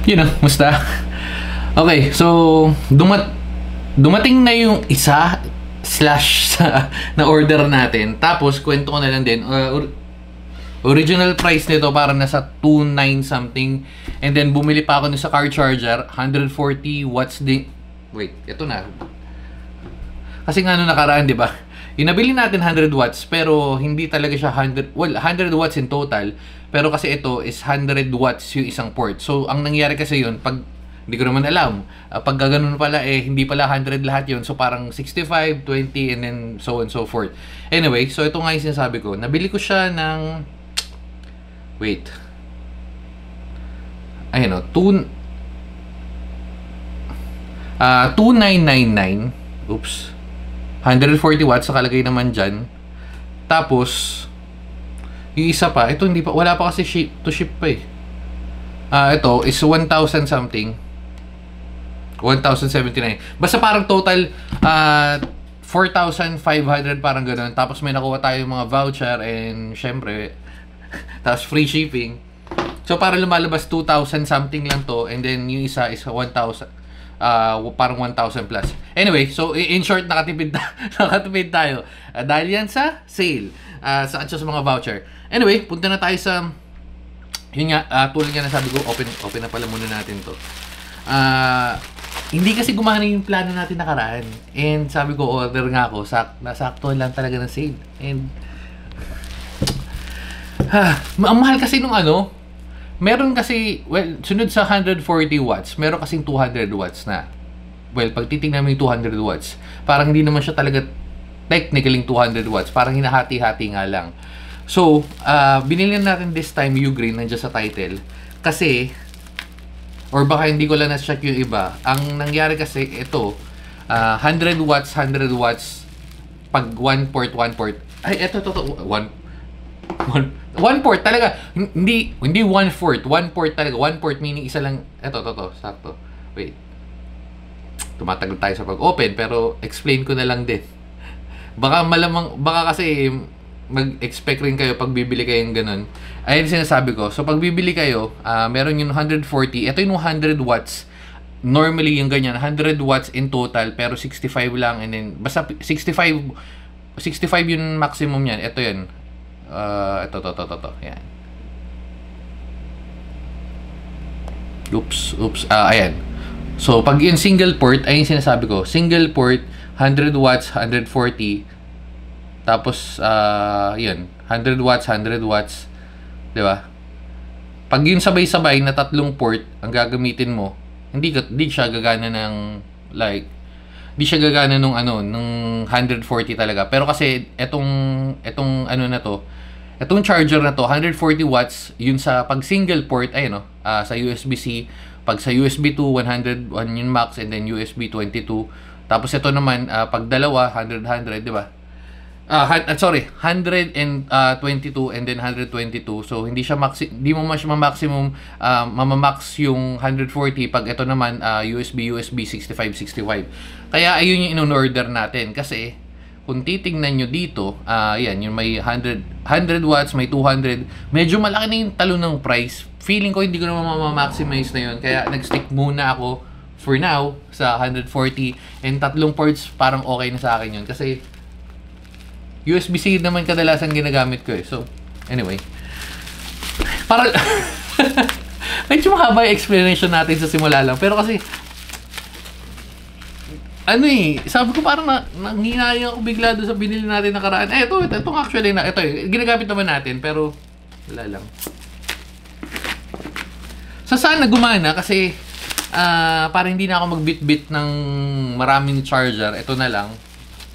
Yun know, musta? Okay, so dumating na yung isa slash na order natin. Tapos kwento ko na lang din, original price nito para nasa 2.9 something. And then bumili pa ako sa car charger, 140 watts din. Wait, ito na. Kasi nga nakaraan, 'di ba? Yung nabili natin 100 watts pero hindi talaga siya 100 watts in total, pero kasi ito is 100 watts yung isang port. So ang nangyari kasi yun, pag hindi ko naman alam, pag ganoon pala hindi pala 100 lahat yun. So parang 65, 20 and then so on so forth. Anyway, so ito nga yung sinasabi ko. Nabili ko siya ng wait. Ayun o, 2999. Oops. 140 watts nakalagay naman dyan. Tapos yung isa pa, ito hindi pa, wala pa kasi ship pa eh. Ito is 1,000 something. 1,079. Basta parang total 4,500 parang ganoon. Tapos may nakuha tayo mga voucher and syempre tapos free shipping. So para lumalabas 2,000 something lang to, and then yung isa is 1,000. Parang 1,000 plus. Anyway, so in short, nakatipid tayo. Dahil yan sa sale. Sa mga voucher. Anyway, punta na tayo sa yun nga, tulad nga na sabi ko, open na pala muna natin to. Hindi kasi gumana yung plano natin nakaraan. And sabi ko, order nga ako. Nasakto lang talaga ng sale. And ang mahal kasi nung meron kasi, well, sunod sa 140 watts, meron kasing 200 watts na. Well, pag titingnan mo yung 200 watts, parang hindi naman siya talaga technically 200 watts. Parang hinahati-hati nga lang. So, binili natin this time Ugreen, nandiyan sa title. Kasi, or baka hindi ko lang na-check yung iba. Ang nangyari kasi, ito, 100 watts, pag 1 port. Ay, ito, one port talaga, hindi 1/4, 1 port talaga. 1 port meaning isa lang. Ito, sakto. Wait. Tumatagal tayo sa pag-open pero explain ko na lang din. Baka kasi mag-expect rin kayo pag bibili kayo ng ganun. Ayun sinasabi ko. So pag bibili kayo, meron yung 140. Ito yung 100 watts. Normally yung ganyan, 100 watts in total pero 65 lang, and then basta 65 yung maximum niyan. Ito yun. Ito. Yan. Oops. Ayan. So, pag yung single port, ay yung sinasabi ko. Single port, 100 watts, 140. Tapos, yun. 100 watts. Diba? Pag yun sabay-sabay na tatlong port, ang gagamitin mo, hindi siya gagana ng, hindi siya gagana nung 140 talaga. Pero kasi, etong na to, itong charger na to, 140 watts, yun sa pag single port, sa USB-C, pag sa USB 2, 100 yun max, and then USB 22. Tapos ito naman, pag dalawa, 100, di ba? 122 and then 122. So, hindi mo mas ma-maximum, mamamax yung 140 pag ito naman, USB 65. Kaya, ayun yung in-order natin. Kasi, kung titingnan nyo dito, yan, yung may 100 watts, may 200. Medyo malaki na yung talo ng price. Feeling ko hindi ko naman ma-maximize na yun. Kaya nag-stick muna ako for now sa 140. And tatlong ports parang okay na sa akin yun. Kasi USB-C naman kadalasan ginagamit ko eh. So, anyway. Para medyo mahaba yung explanation natin sa simula lang. Pero kasi sabi ko parang nanghinayang ako bigla doon sa binili natin nakaraan. Ito actually ito ginagamit naman natin pero wala lang. So sana gumana kasi para hindi na ako magbit-bit ng maraming charger. Ito na lang.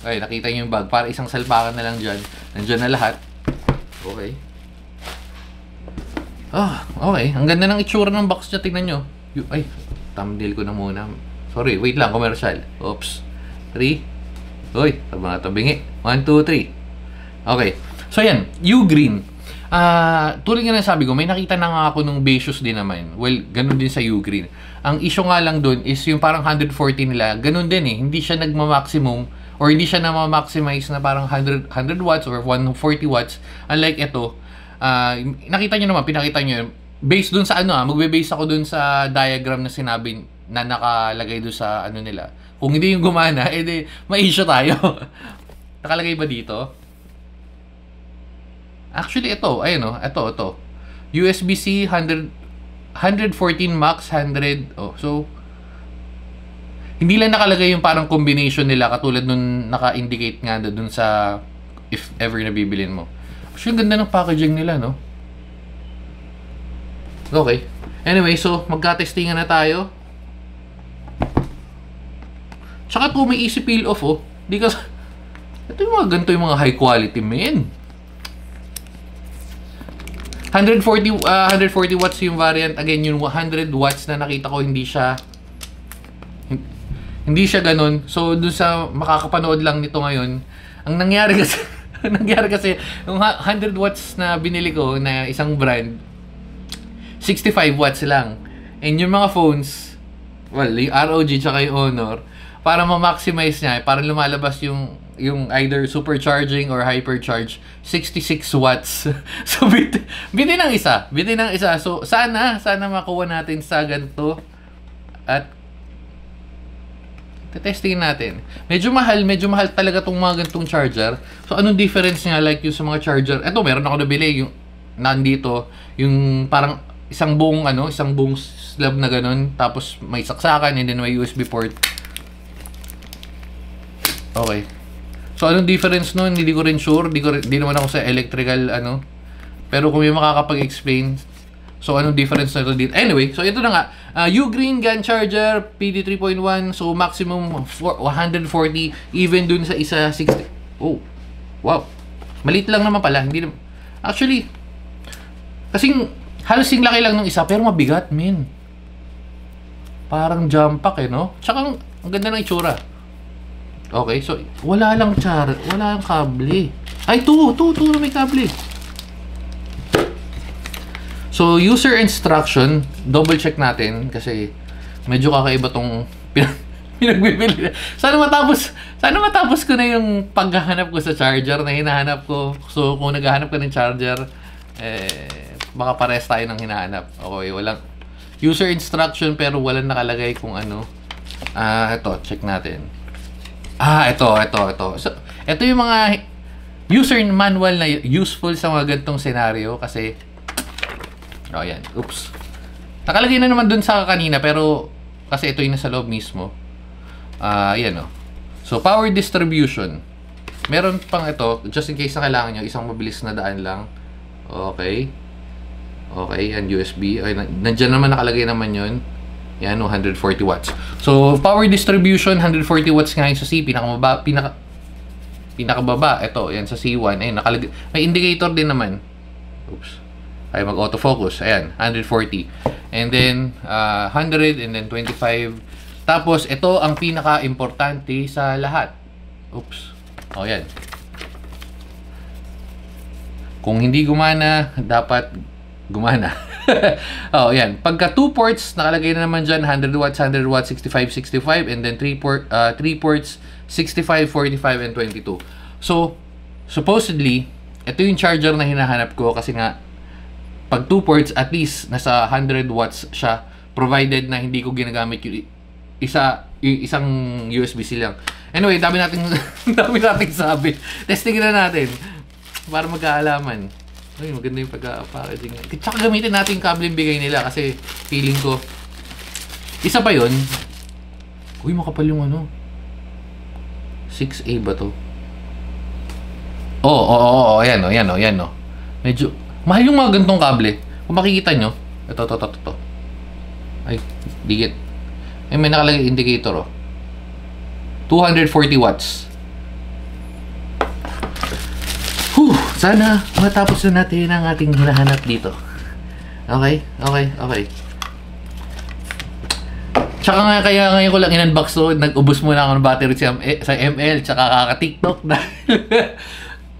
Ay, nakita niyo yung bag. Para isang salpakan na lang dyan. Nandiyan na lahat. Okay. Okay. Ang ganda ng itsura ng box niya. Tingnan nyo. Ay, thumbnail ko na muna. Sorry, wait lang, commercial. Oops. 3. Uy, mga tabingi. 1, 2, 3. Okay. So, yan. Ugreen. Tulad nga na sabi ko, may nakita na nga ako nung Basius din naman. Well, ganun din sa Ugreen. Ang issue nga lang dun is yung parang 140 nila, ganun din eh. Hindi siya nagma-maximum or hindi siya na-maximize na parang 100 watts or 140 watts. Unlike ito, nakita nyo naman, pinakita nyo based dun sa ano magbe-base ako dun sa diagram na sinabi na nakalagay dun sa ano nila. Kung hindi yung gumana, edi ma-issue tayo. Nakalagay ba dito? Actually, ito. Ayun o. Ito. USB-C 114 max 100. Oh, so hindi lang nakalagay yung parang combination nila katulad nung naka-indicate nga dun sa if ever na bibilin mo. Actually, ganda ng packaging nila, no? Okay. Anyway, so magka-testingan na tayo. Tsaka to may easy peel off, oh. Because ito yung mga ganito yung mga high quality, man. 140 watts yung variant. Again, yung 100 watts na nakita ko hindi siya ganun. So, dun sa makakapanood lang nito ngayon, ang nangyari kasi yung 100 watts na binili ko na isang brand, 65 watts lang. And yung mga phones, well, yung ROG tsaka yung Honor, para ma-maximize niya, para lumalabas yung either supercharging or hypercharge, 66 watts. So, bitin ng isa. So, sana makuha natin sa ganito. At testingin natin. Medyo mahal talaga tong mga ganitong charger. So, anong difference niya like yung sa mga charger? Ito, meron ako nabili yung nandito, yung parang isang buong slab na ganun, tapos may saksakan and then may USB port. Okay. So, anong difference nun? Hindi ko rin sure. Di naman ako sa electrical, Pero kung may makakapag-explain, so, anong difference na ito dito? Anyway, so ito na nga. Ugreen GAN charger, PD 3.1. So, maximum 140. Even dun sa isa, 60. Oh, wow. Maliit lang naman pala. Hindi naman. Actually, kasing halos yung laki lang ng isa, pero mabigat, min. Parang jump pack, no? Tsaka, ang ganda ng itsura. Okay, so, wala lang kable. Ay, ito may kable. So, user instruction, double check natin kasi medyo kakaiba tong pinagbibili. Sana matapos ko na yung paghahanap ko sa charger na hinahanap ko. So, kung naghahanap ka ng charger, baka pares tayo ng hinahanap. Okay, walang user instruction pero walang nakalagay kung ano. Ito, check natin. Ito. So, ito yung mga user manual na useful sa mga ganitong scenario kasi yan. Oops. Nakalagay na naman dun sa kanina pero kasi ito yung nasa loob mismo. Yan, So, power distribution. Meron pang ito, just in case na kailangan nyo, isang mabilis na daan lang. Okay, yan USB. Okay, nandiyan naman nakalagay naman yun. Yan, 140 watts. So, power distribution, 140 watts nga yung sa C. Pinakababa. Ito, yan sa C1. Ayun, nakalagay. May indicator din naman. Oops. Ay, mag-autofocus. Ayan, 140. And then, 100 and then 25. Tapos, ito ang pinaka-importante sa lahat. Oops. Yan. Kung hindi gumana, dapat gumana. Yan. Pagka 2 ports, nakalagay na naman dyan, 100 watts, 65, 65, and then 3 ports, 65, 45, and 22. So, supposedly, ito yung charger na hinahanap ko kasi nga, pag 2 ports, at least, nasa 100 watts siya, provided na hindi ko ginagamit yung isang USB-C lang. Anyway, dami nating sabi. Testing na natin para magkaalaman. Ay, maganda yung pagka-packaging. Tsaka gamitin natin yung kable yung bigay nila kasi feeling ko isa pa yun. Uy, makapal yung 6A ba to? Ayan. Medyo mahal yung mga gantong kable. Kung makikita nyo, ito. Ay, digit. May nakalagay indicator, 240 watts. Sana matapos na natin ang ating hinahanap dito. Okay. Tsaka nga, kaya ngayon ko lang in-unbox to, nag-ubos muna ako ng battery sa ML, tsaka kaka-TikTok dahil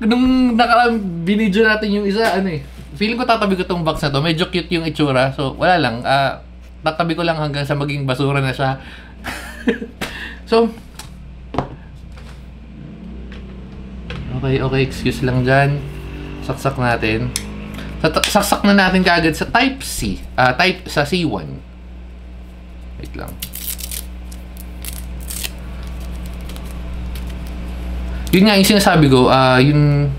nung binidyo natin yung isa, feeling ko tatabi ko tong box na to. Medyo cute yung itsura, so wala lang. Tatabi ko lang hanggang sa maging basura na siya. So, okay, excuse lang dyan. Saksak natin. Saksak na natin kaagad sa type C. Sa C1. Wait lang. Yun nga yung sinasabi ko, yung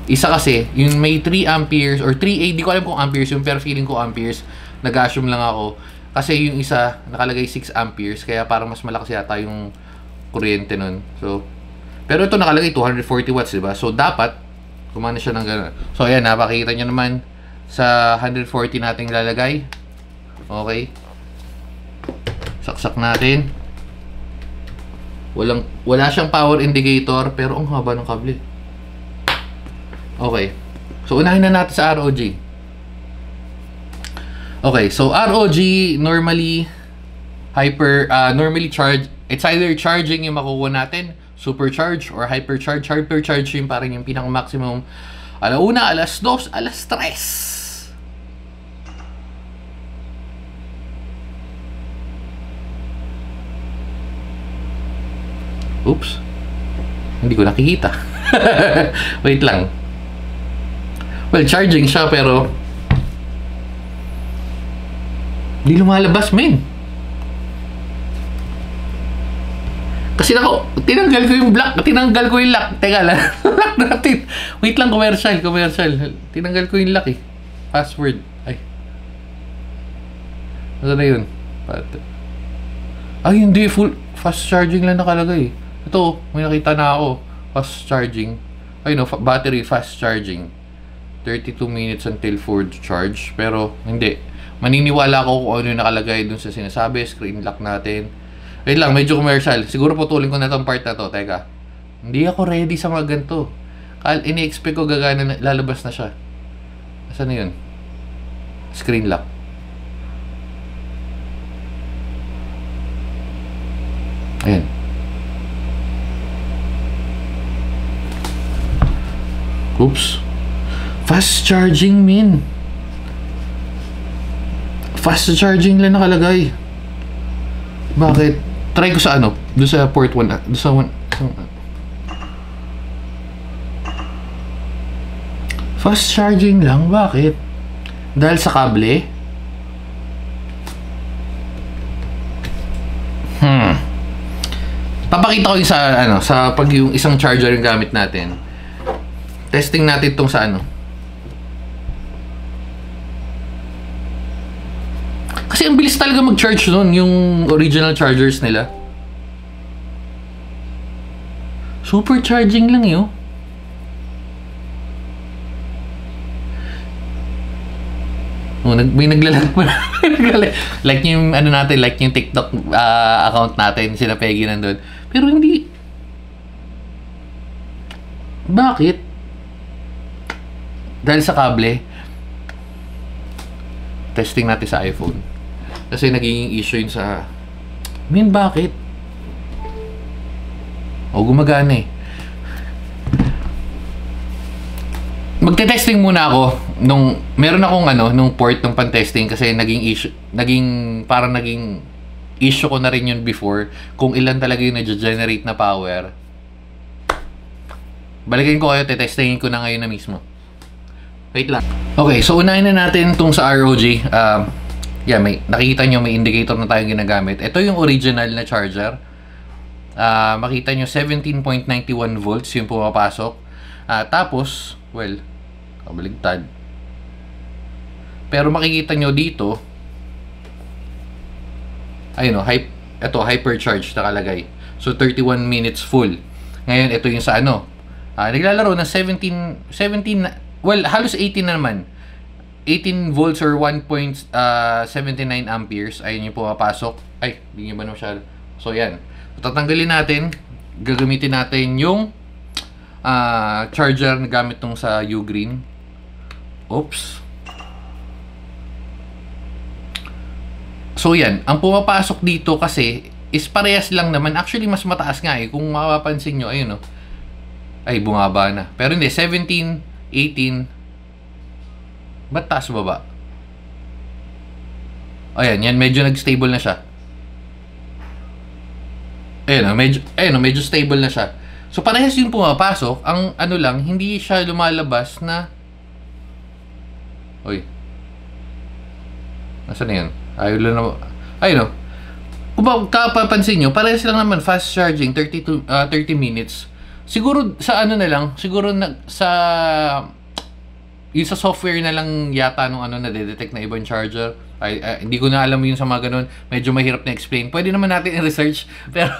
isa kasi, yung may 3 amperes or 3A, di ko alam kung amperes yung, pero feeling ko amperes. Nag-assume lang ako. Kasi yung isa, nakalagay 6 amperes, kaya parang mas malakas yata yung kuryente nun. So, pero ito nakalagay 240 watts, diba? So, dapat, kumana siya ng gano'n. So, ayan, napakita nyo naman sa 140 nating lalagay. Okay. Saksak natin. Wala siyang power indicator, pero ang haba ng kable. Okay. So, unahin na natin sa ROG. Okay, so ROG normally normally charge, it's either charging yung makukuha natin, supercharge or hypercharge. Hypercharge yung parang yung pinaka-maximum. Alauna, alas 2, alas 3. Oops. Hindi ko nakikita. Wait lang. Well, charging siya pero hindi lumalabas, men. Kasi tinanggal ko yung lock. Teka lang. Lock natin. Wait lang, commercial. Tinanggal ko yung lock eh. Password. Ay. Ano na yun? Ay, hindi. Full fast charging lang nakalagay. Ito, may nakita na ako. Fast charging. Ay no, battery fast charging. 32 minutes until full charge. Pero, hindi. Maniniwala ako kung ano yung nakalagay dun sa sinasabi. Screen lock natin. Wait lang, medyo commercial. Siguro putulin ko na itong part na to. Teka. Hindi ako ready sa mga ganito. Ini-expect ko gagana na, lalabas na siya. Asan na yun? Screen lock. Ayan. Oops. Fast charging, min. Fast charging lang nakalagay. Bakit? Try ko sa ano? Doon sa port 1. Doon sa 1. Fast charging lang? Bakit? Dahil sa kable? Papakita ko yung sa ano, sa pag yung isang charger yung gamit natin. Testing natin itong sa ano. Kasi ang bilis talaga mag-charge nun, yung original chargers nila. Super charging lang yun. Oh, may naglalag pa. Like yung ano natin, like yung TikTok account natin, sila Peggy nandun. Pero hindi. Bakit? Dahil sa kable. Testing natin sa iPhone. Kasi naging issue yun sa... bakit? Gumagana eh. Magte-testing muna ako nung... Meron akong nung port ng pan-testing kasi naging issue... Parang naging issue ko na rin yun before kung ilan talaga yung na-generate na power. Balikin ko kayo, te-testingin ko na ngayon na mismo. Wait lang. Okay, so unahin na natin itong sa ROG. Nakikita nyo may indicator na tayong ginagamit. Ito yung original na charger. Makita nyo 17.91 volts yung pumapasok. Tapos, well, kabaligtad. Pero makikita nyo dito, ayun o, ito, hypercharge nakalagay. So, 31 minutes full. Ngayon, ito yung sa ano. Naglalaro ng 17, well, halos 18 na naman. 18 volts or 1.79 amperes. Ayun yung pumapasok. Ay, hindi nyo ba masyado. So, yan. So, tatanggalin natin. Gagamitin natin yung charger na gamit tong sa Ugreen. Oops. So, yan. Ang pumapasok dito kasi is parehas lang naman. Actually, mas mataas nga eh. Kung mapapansin nyo, ayun o. Ay, bumaba na. Pero hindi, 17, 18. Ba't taas baba? Ayan, yan. Medyo nag-stable na siya. Ayan, medyo stable na siya. So, parehas yung pumapasok. Ang ano lang, hindi siya lumalabas na Uy. Nasaan na yan? Ayaw lang na... Ayun o. Kung kapapansin nyo, parehas lang naman fast charging, 30 minutes. Siguro sa ano na lang, siguro sa... Yung sa software na lang yata nung ano na-detect na ibang charger. Hindi ko na alam yun sa mga ganun. Medyo mahirap na explain. Pwede naman natin i-research. Pero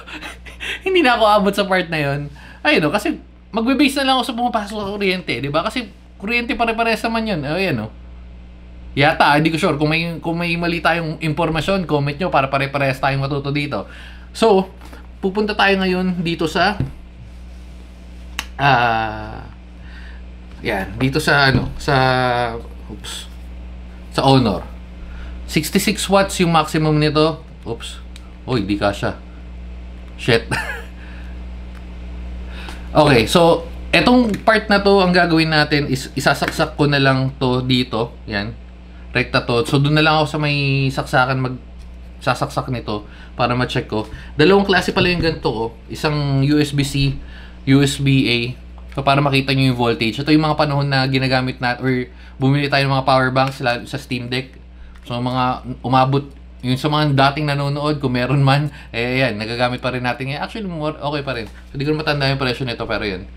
hindi na ako abot sa part na yun. Ayun o, kasi magbe-base na lang ako sa pumapasok sa kuryente. Diba? Kasi kuryente pare-pares naman yun. Ayan o. Yata, hindi ko sure. Kung may mali tayong impormasyon, comment nyo para pare-parehas tayong matuto dito. So, pupunta tayo ngayon dito sa yan, dito sa sa Honor. 66 watts yung maximum nito. Oops. Oy, di kasya. Shit. Okay, so etong part na to, ang gagawin natin is isasaksak ko na lang to dito. Yan. Rekta to. So doon na lang ako sa may saksakan sasaksak nito para ma-check ko. Dalawang klase pala yung ganito ko. Isang USB-C, USB-A. So para makita nyo yung voltage. Ito yung mga panahon na ginagamit natin or bumili tayo ng mga power banks sa Steam Deck. So mga umabot yung sa mga dating nanonood, kung meron man, yan, nagagamit pa rin natin. Actually, okay pa rin. So hindi ko matanda yung presyo nito, pero yan.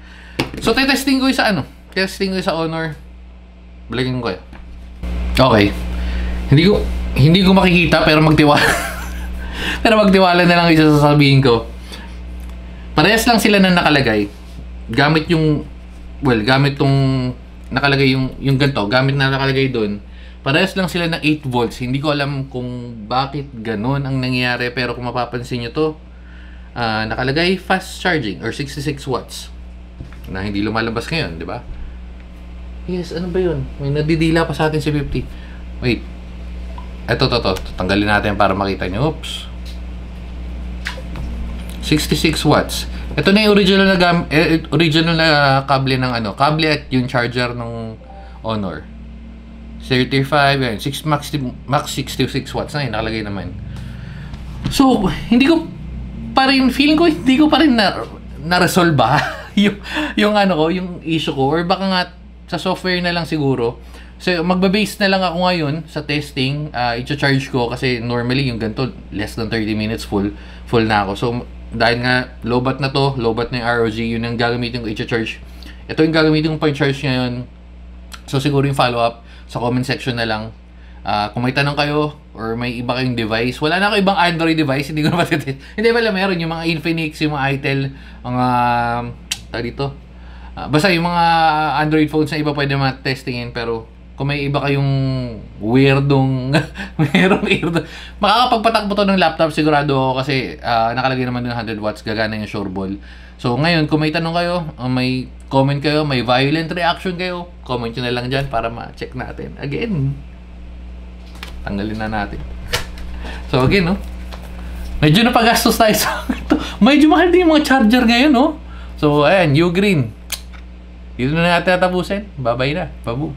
So testing ko yung sa testing ko yung sa Honor. Balikin ko yan. Okay. Hindi ko makikita pero magtiwala. Pero magtiwala na lang yung sasabihin ko. Parehas lang sila na nakalagay. Gamit tong nakalagay yung ganito, gamit na nakalagay doon. Parehas lang sila ng 8 volts. Hindi ko alam kung bakit ganun ang nangyayari, pero kung mapapansin nyo to, nakalagay fast charging or 66 watts. Na hindi lumalabas ngayon, di ba? Yes, ano ba yun? May nadidila pa sa atin si 50. Wait. Ito. Tanggalin natin para makita nyo. Oops. 66 watts. Ito na yung original na kable ng kable at yung charger ng Honor. 35, yan. Max 66 watts na yun. Nakalagay naman. So, feeling ko, hindi ko pa rin na-resolve yung issue ko. Or baka nga, sa software na lang siguro. So, magba-base na lang ako ngayon sa testing. I-charge ko kasi normally yung ganito, less than 30 minutes full na ako. So, dahil nga low-bat na to, low-bat na yung ROG, yun ang gagamitin ko i-charge. Ito yung gagamitin ko pa-charge ngayon. So, siguro yung follow-up sa comment section na lang. Kung may tanong kayo or may iba kayong device, wala na ako ibang Android device, hindi ko na matitest. Hindi pala meron yung mga Infinix, yung mga Itel, mga dito. Basta yung mga Android phones na iba pwede matestingin, pero kung may iba kayong weirdong makakapagpatakbo to ng laptop sigurado ako kasi nakalagay naman ng 100 watts, gagana yung Sureball. So ngayon, kung may tanong kayo, may comment kayo, may violent reaction kayo, comment nyo na lang dyan para ma-check natin. Again, tanggalin na natin. So again, medyo napagastos tayo sa ito. Medyo mahal din yung mga charger ngayon, So ayan, Ugreen. Dito na natin tatapusin. Bye-bye na. Babu.